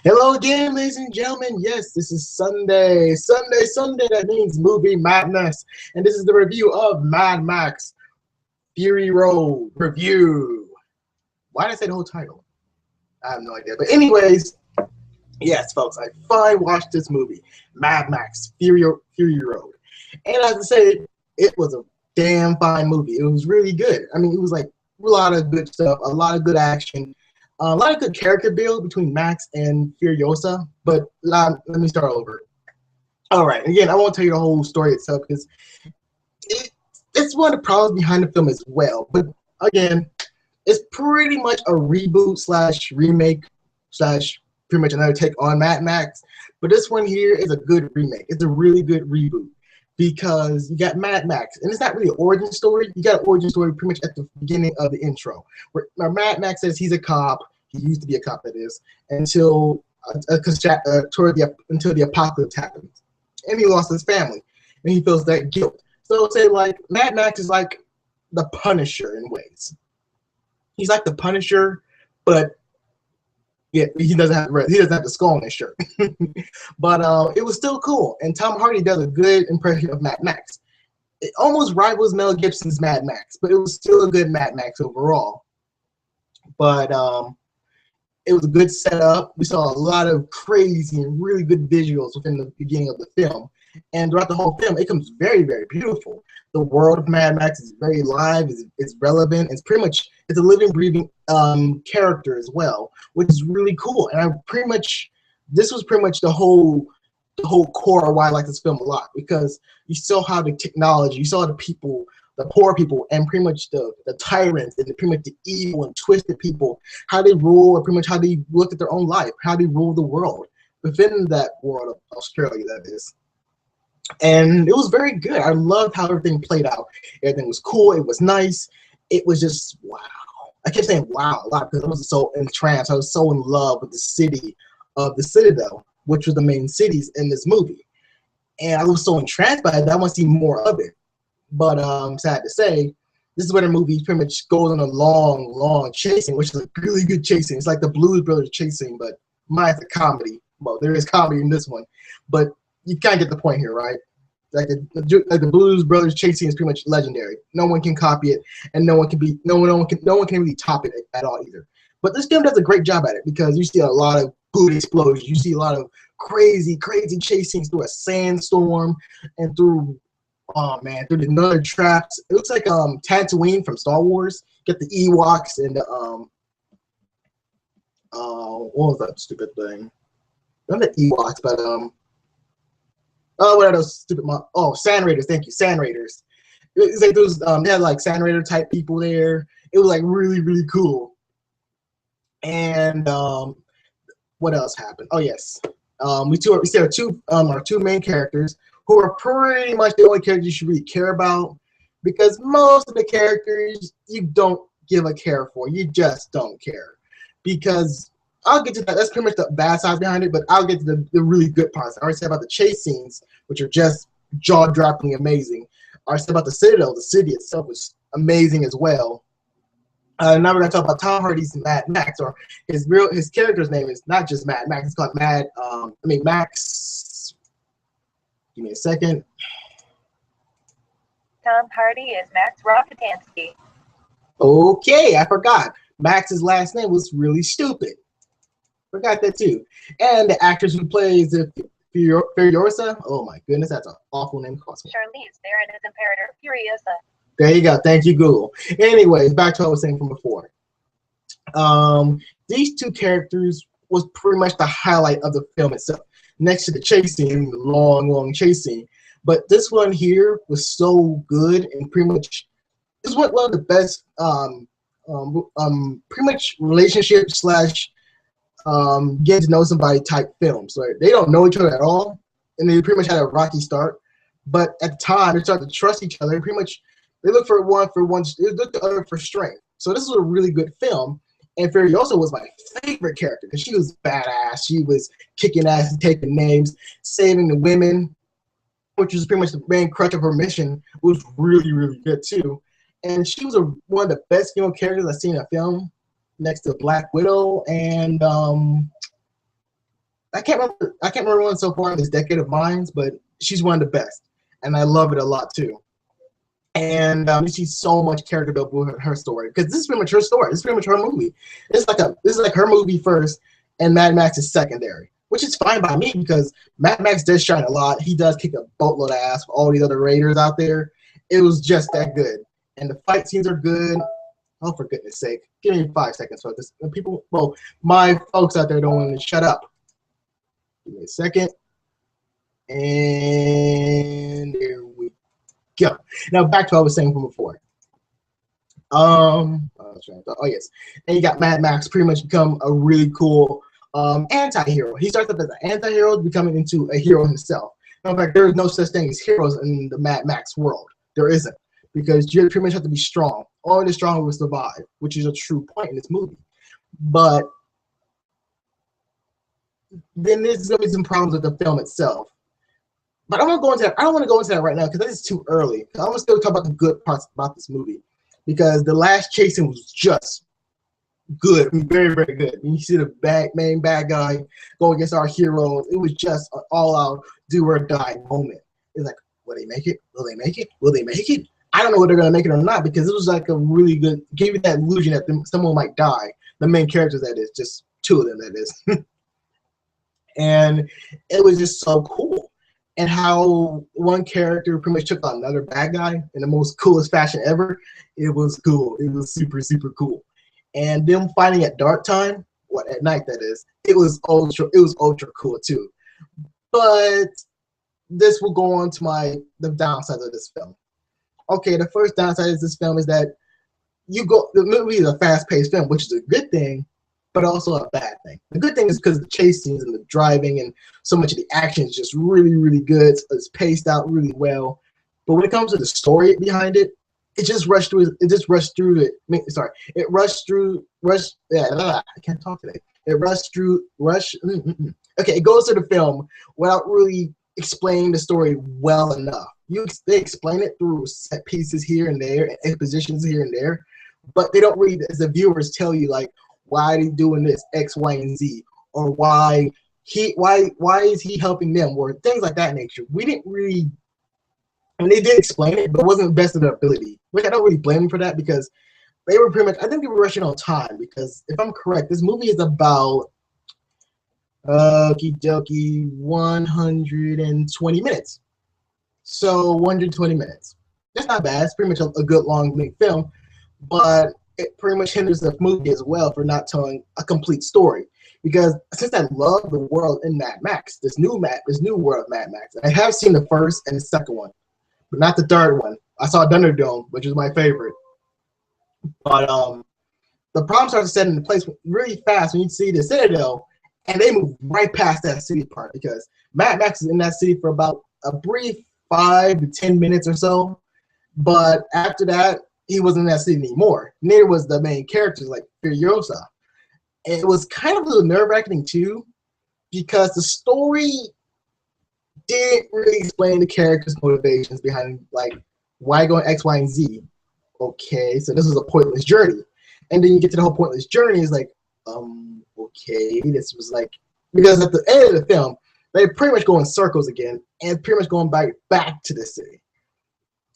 Hello again, ladies and gentlemen. Yes, this is Sunday. Sunday. That means movie madness. And this is the review of Mad Max Fury Road review. Why did I say the whole title? I have no idea. But anyways, yes, folks, I finally watched this movie, Mad Max Fury Road. And I have to say, it was a damn fine movie. It was really good. I mean, it was like a lot of good stuff, a lot of good action. A lot of good character build between Max and Furiosa, but let me start over. All right, again, I won't tell you the whole story itself because it's one of the problems behind the film as well. But again, it's pretty much a reboot slash remake slash pretty much another take on Mad Max. But this one here is a good remake. It's a really good reboot because you got Mad Max, and it's not really an origin story. You got an origin story pretty much at the beginning of the intro, where Mad Max says he's a cop. He used to be a cop, that is, until the apocalypse happens, and he lost his family, and he feels that guilt. So say like Mad Max is like the Punisher in ways. He's like the Punisher, but yeah, he doesn't have the skull on his shirt. But it was still cool, and Tom Hardy does a good impression of Mad Max. It almost rivals Mel Gibson's Mad Max, but it was still a good Mad Max overall. But it was a good setup. We saw a lot of crazy and really good visuals within the beginning of the film. And throughout the whole film, it becomes very, very beautiful. The world of Mad Max is very live, it's relevant, it's a living, breathing character as well, which is really cool. And this was pretty much the whole core of why I like this film a lot, because you saw how the technology, you saw the people, the poor people, and pretty much the tyrants, and pretty much the evil and twisted people, how they rule, or pretty much how they look at their own life, how they rule the world within that world of Australia, that is. And it was very good. I loved how everything played out. Everything was cool. It was nice. It was just wow. I kept saying wow a lot because I was so entranced. I was so in love with the city of the Citadel, which were the main cities in this movie. And I was so entranced by it that I want to see more of it. But sad to say, this is where the movie pretty much goes on a long chasing, which is a really good chasing. It's like the Blues Brothers chasing, but mine's a comedy. Well, there is comedy in this one, but you kind of get the point here, right? Like the Blues Brothers chasing is pretty much legendary. No one can copy it, and no one can really top it at all either. But this film does a great job at it because you see a lot of good explosions. You see a lot of crazy chasings through a sandstorm and through the Nether traps. It looks like Tatooine from Star Wars. Get the Ewoks and the what was that stupid thing? Not the Ewoks, but what are those stupid Sand Raiders? Thank you, Sand Raiders. It's like those they had like Sand Raider type people there. It was like really cool. And what else happened? Oh yes, we see our two main characters, who are pretty much the only characters you should really care about, because most of the characters you don't give a care for. You just don't care. Because I'll get to that. That's pretty much the bad side behind it, but I'll get to the really good parts. I already said about the chase scenes, which are just jaw-droppingly amazing. I already said about the Citadel. The city itself was amazing as well. Now we're going to talk about Tom Hardy's Mad Max, or his character's name is not just Mad Max. It's called Max. Give me a second. Tom Hardy is Max Rokitansky. Okay, I forgot. Max's last name was really stupid. Forgot that too. And the actress who plays the Furiosa. Oh my goodness, that's an awful name. Charlize Theron is Imperator Furiosa. There you go. Thank you, Google. Anyways, back to what I was saying from before. These two characters was pretty much the highlight of the film itself, next to the chase scene, the long chase scene. But this one here was so good, and pretty much this was one of the best pretty much relationship slash getting to know somebody type films. Like they don't know each other at all, and they pretty much had a rocky start. But at the time, they started to trust each other. Pretty much, they look for one. They look to the other for strength. So this was a really good film. And Furiosa was my favorite character because she was badass. She was kicking ass and taking names, saving the women, which was pretty much the main crutch of her mission. Was really good too. And she was one of the best female characters I've seen in a film, next to Black Widow and I can't remember one so far in this decade of mine, but she's one of the best, and I love it a lot too. And you see so much character built with her story because this is pretty much her story. This is pretty much her movie. This is like her movie first, and Mad Max is secondary, which is fine by me because Mad Max does shine a lot. He does kick a boatload of ass for all these other raiders out there. It was just that good, and the fight scenes are good. Oh, for goodness sake, give me 5 seconds for this. People, well, my folks out there don't want to shut up. Give me a second, and there we go. Now back to what I was saying from before. Oh yes, and you got Mad Max pretty much become a really cool anti-hero. He starts up as an anti-hero, becoming into a hero himself. In fact, there is no such thing as heroes in the Mad Max world. There isn't, because you pretty much have to be strong. Only the strong will survive, which is a true point in this movie. But then there's gonna be some problems with the film itself. But I don't want to go into that right now because that is too early. I'm gonna still talk about the good parts about this movie because the last chasing was just good, very, very good. When you see the main bad guy go against our heroes, it was just an all-out do or die moment. It's like, will they make it? Will they make it? Will they make it? I don't know whether they're gonna make it or not because it was like a really good, gave you that illusion that someone might die. The main characters, that is, just two of them, that is. And it was just so cool. And how one character pretty much took on another bad guy in the most coolest fashion ever. It was cool. It was super, super cool. And them fighting at dark time, at night that is, it was ultra cool too. But this will go on to the downsides of this film. Okay, the first downside of this film is that the movie is a fast-paced film, which is a good thing, but also a bad thing. The good thing is because the chase scenes and the driving and so much of the action is just really, really good. It's paced out really well. But when it comes to the story behind it, it just rushed through it. I can't talk today. Okay, it goes to the film without really explaining the story well enough. They explain it through set pieces here and there, and expositions here and there, but they don't really, as the viewers, tell you like, why are they doing this X, Y, and Z, or why is he helping them, or things like that nature. We didn't really. I mean, they did explain it, but it wasn't the best of their ability. Which I don't really blame them for that because they were pretty much. I think they were rushing on time because if I'm correct, this movie is about 120 minutes. So 120 minutes. That's not bad. It's pretty much a good long length film, but it pretty much hinders the movie as well for not telling a complete story. Because since I love the world in Mad Max, this new world of Mad Max, I have seen the first and the second one, but not the third one. I saw Thunderdome, which is my favorite. But the problem starts to set into place really fast when you see the Citadel, and they move right past that city part because Mad Max is in that city for about a brief 5 to 10 minutes or so. But after that, he wasn't in that city anymore. Neither was the main characters like Furiosa. And it was kind of a little nerve-wracking too, because the story didn't really explain the characters' motivations behind like why going X, Y, and Z. Okay, so this was a pointless journey. And then you get to the whole pointless journey, it's like, okay, this was like, because at the end of the film, they pretty much go in circles again and pretty much going back to the city.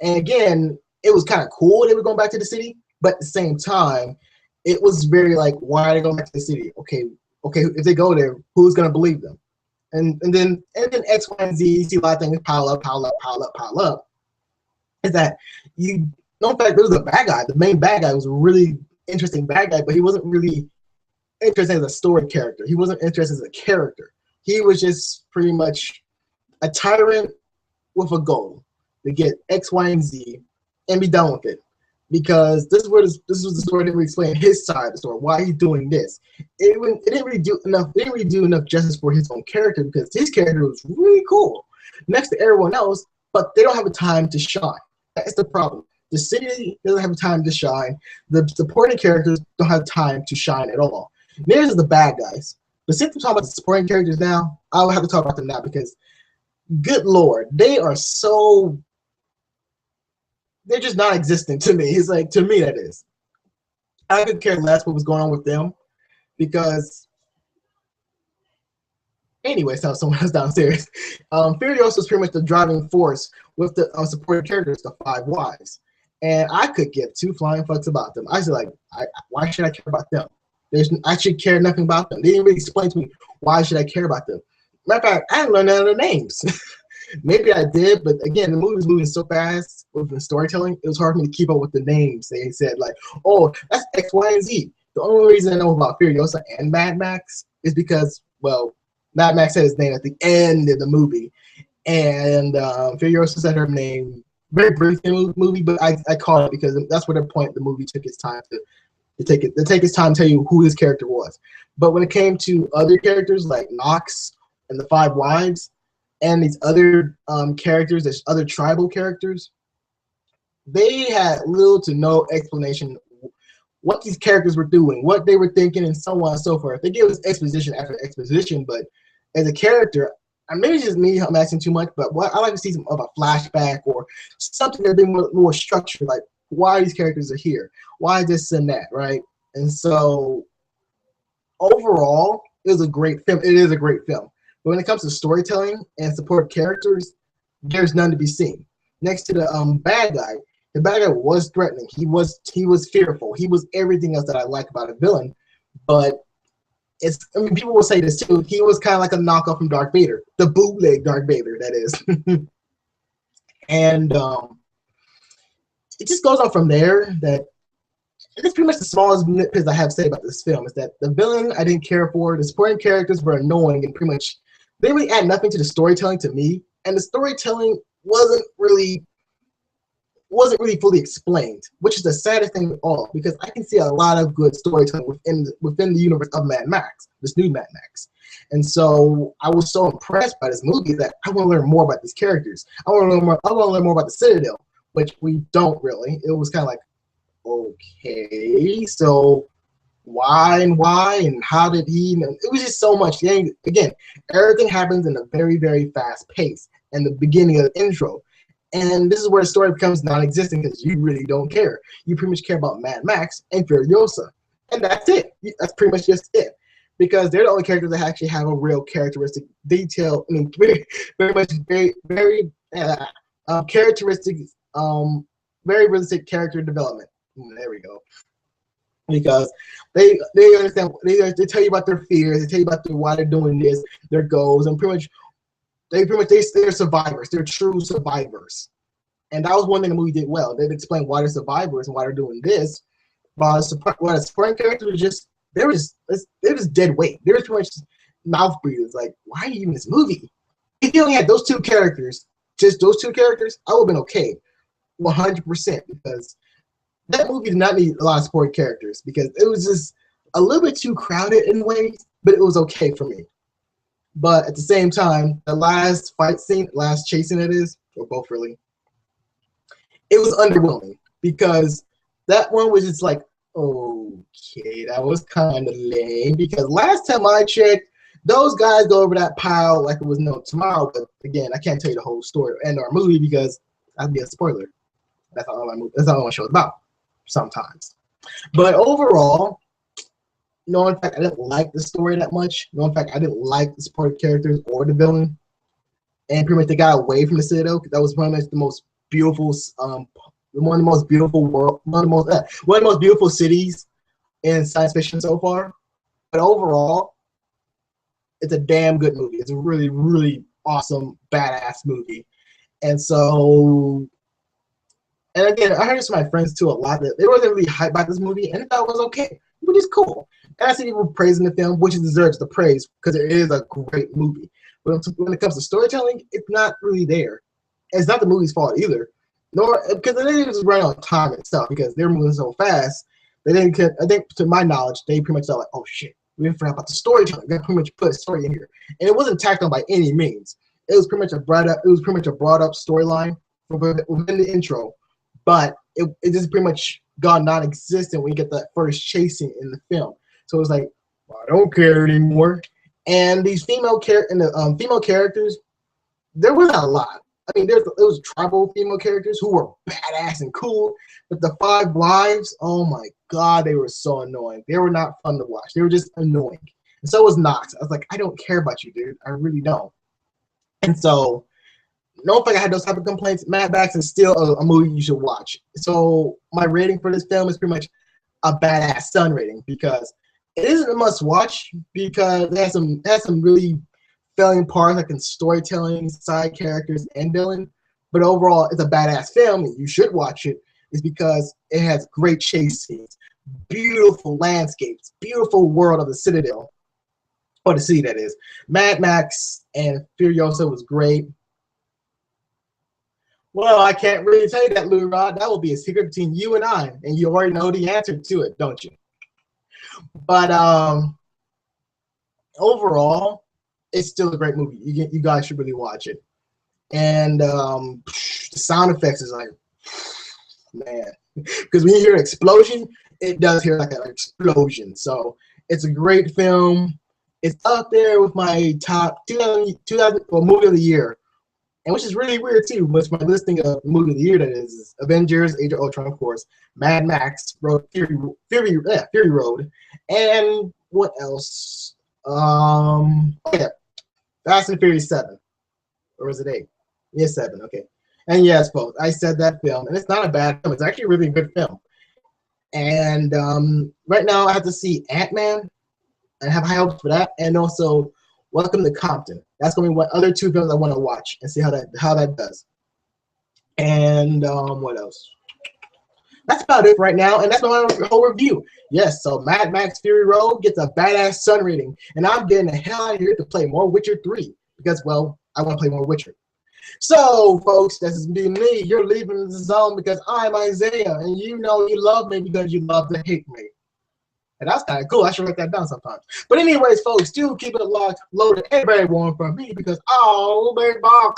And again, it was kind of cool they were going back to the city, but at the same time, it was very like, why are they going back to the city? Okay, if they go there, who's going to believe them? And then X, Y, and Z, you see a lot of things pile up. Is that in fact, there was a bad guy. The main bad guy was a really interesting bad guy, but he wasn't really interested as a story character. He wasn't interested as a character. He was just pretty much a tyrant with a goal to get X, Y, and Z and be done with it. Because this was the story that we explained his side of the story, why he's doing this. It didn't really do enough justice for his own character because his character was really cool next to everyone else, but they don't have a time to shine. That's the problem. The city doesn't have time to shine. The supporting characters don't have time to shine at all. There's the bad guys. But since we're talking about the supporting characters now, I'll have to talk about them now because, good Lord, they're just non-existent to me. It's like, to me, that is. I could care less what was going on with them because Anyway, so someone else downstairs. Furiosa is pretty much the driving force with the supporting characters, the five wives. And I could give two flying fucks about them. I was like, why should I care about them? I should care nothing about them. They didn't really explain to me why should I care about them. Matter of fact, I didn't learn none of their names. Maybe I did, but again, the movie was moving so fast with the storytelling, it was hard for me to keep up with the names. They said like, oh, that's X, Y, and Z. The only reason I know about Furiosa and Mad Max is because, well, Mad Max said his name at the end of the movie, and Furiosa said her name very briefly in the movie, but I caught it because that's where the point the movie took its time to take its time to tell you who this character was. But when it came to other characters like Nox and the Five Wives and these other characters, there's other tribal characters, they had little to no explanation what these characters were doing, what they were thinking, and so on and so forth. They gave us exposition after exposition, but as a character, maybe it's just me, I'm asking too much, but what I like to see some of a flashback or something that's been more structured, like why these characters are here, why this and that, right? And so overall, it was a great film. It is a great film. But when it comes to storytelling and support characters, there's none to be seen. Next to the bad guy, the bad guy was threatening. He was fearful. He was everything else that I like about a villain. But people will say this too. He was kind of like a knockoff from Darth Vader, the bootleg Darth Vader, that is. And it just goes on from there that it's pretty much the smallest nitpicks I have to say about this film is that the villain I didn't care for, the supporting characters were annoying, and pretty much they really add nothing to the storytelling to me, and the storytelling wasn't really fully explained, which is the saddest thing of all, because I can see a lot of good storytelling within the universe of Mad Max, this new Mad Max. And so I was so impressed by this movie that I want to learn more about these characters. I want to learn more about the Citadel, which we don't really. It was kind of like, okay, so why and how did he? It was just so much. Again, everything happens in a very, very fast pace in the beginning of the intro. And this is where the story becomes non-existent because you really don't care. You pretty much care about Mad Max and Furiosa. And that's it. That's pretty much just it. Because they're the only characters that actually have a real characteristic detail. I mean, very much, very characteristic, very realistic character development. There we go. Because they understand, they tell you about their fears, they tell you about why they're doing this, their goals, and they're survivors. They're true survivors. And that was one thing the movie did well. They explained why they're survivors and why they're doing this. While the supporting characters were just dead weight. They were pretty much mouth breathers. Like, why are you in this movie? If you only had those two characters, just those two characters, I would have been okay. 100%. Because that movie did not need a lot of supporting characters because it was just a little bit too crowded in ways, but it was okay for me. But at the same time, the last fight scene, last chase scene it is, or both really, it was underwhelming because that one was just like, okay, that was kind of lame because last time I checked, those guys go over that pile like it was no tomorrow. But again, I can't tell you the whole story and our movie because that'd be a spoiler. That's all my show is about sometimes. But overall, no, in fact, I didn't like the story that much. No, in fact, I didn't like the supporting characters or the villain. And pretty much they got away from the Citadel. That was one of the most beautiful, one of the most beautiful cities in science fiction so far. But overall, it's a damn good movie. It's a really, really awesome, badass movie. And so, and again, I heard this from my friends too a lot that they wasn't really hyped about this movie, and I thought it was okay, which is cool. And I see people praising the film, which it deserves the praise because it is a great movie. But when it comes to storytelling, it's not really there. And it's not the movie's fault either, nor because they didn't just run on time itself because they're moving so fast. They didn't. I think, to my knowledge, they pretty much thought like, "Oh shit, we forgot about the storytelling. We got to pretty much put a story in here," and it wasn't tacked on by any means. It was pretty much a brought up storyline within the intro, but it just pretty much gone non-existent when you get that first chasing in the film. So it was like, well, I don't care anymore. And these female characters, there wasn't a lot. I mean, there was tribal female characters who were badass and cool, but the five wives, oh my god, they were so annoying. They were not fun to watch. They were just annoying. And so was Knox. I was like, I don't care about you, dude. I really don't. And so, no fact I had those type of complaints. Mad Max is still a movie you should watch. So my rating for this film is pretty much a badass son rating because it isn't a must watch because it has some really failing parts like in storytelling, side characters, and villain. But overall, it's a badass film. And you should watch it. Is because it has great chase scenes, beautiful landscapes, beautiful world of the Citadel, or the city that is. Mad Max and Furiosa was great. Well, I can't really tell you that, Lou Rod. That will be a secret between you and I, and you already know the answer to it, don't you? But overall, it's still a great movie. You guys should really watch it. And the sound effects is like, man, because when you hear an explosion, it does hear like an explosion. So it's a great film. It's up there with my top 2000 movie of the year, and which is really weird too. Which my listing of movie of the year that is Avengers, Age of Ultron, of course, Mad Max, Fury Road, and what else? Yeah, Fast and Furious 7, or was it 8? Yeah, 7. Okay. And yes, both. I said that film, and it's not a bad film. It's actually a really good film. And right now, I have to see Ant-Man, and have high hopes for that, and also Welcome to Compton. That's going to be what other two films I want to watch and see how that does. And what else? That's about it right now, and that's my whole review. Yes, so Mad Max Fury Road gets a badass sun rating, and I'm getting the hell out of here to play more Witcher 3 because, well, I want to play more Witcher. So, folks, this is me. You're leaving the zone because I'm Isaiah, and you know you love me because you love to hate me. And that's kind of cool. I should write that down sometimes. But anyways, folks, do keep it locked, loaded, and very warm from me because I'll be back.